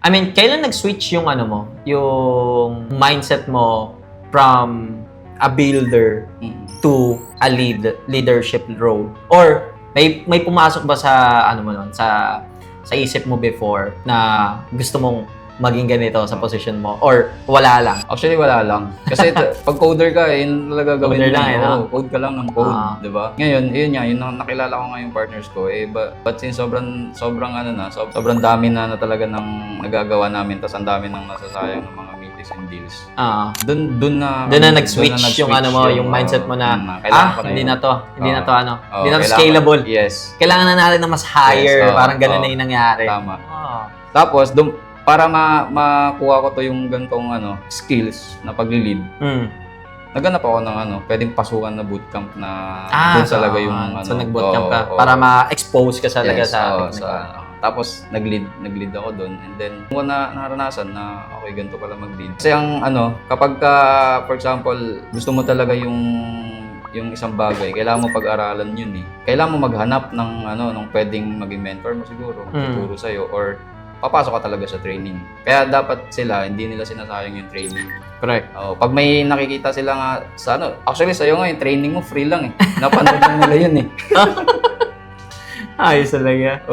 I mean, kailan nag-switch yung ano mo, yung mindset mo from a builder to a leadership role? Or may pumasok ba sa ano mo nun, sa isip mo before na gusto mong maging ganito sa position mo, or wala lang? Actually, wala lang. Kasi pag coder ka, yun talaga gawin Coder mo. lang, no? Code ka lang ng code, Ah. di ba? Ngayon, yun nga, yun ang nakilala ko nga yung partners ko. But since sobrang ano na, sobrang dami na talaga ng nagagawa namin, tas ang dami nang nasasayang ng mga meetings and deals. Doon na nag-switch yung ano mo, yung mindset mo na, hindi na to hindi na to scalable. Yes. Kailangan na natin na mas higher, parang ganun na yung nangyari. Tama. Tapos, para makuha ko to yung ganitong skills na pagli-lead, naghanap ako ng pwedeng pasukan na bootcamp na doon talaga yung so nag-bootcamp ka para ma-expose ka talaga yes, sa tapos nag-lead ako doon, and then ko na naranasan na okay, ganito pala mag-lead. Kasi ang kapag for example, gusto mo talaga yung isang bagay, kailangan mo pag-aralan yun eh. Kailangan mo maghanap ng ng pwedeng maging mentor mo siguro, tuturo sa iyo, or papasok ka talaga sa training. Kaya dapat hindi nila sinasayang yung training. Correct. Pag may nakikita sila nga sa actually sa'yo nga yung training mo free lang eh. Napanood lang nila yun eh. Ayos talaga.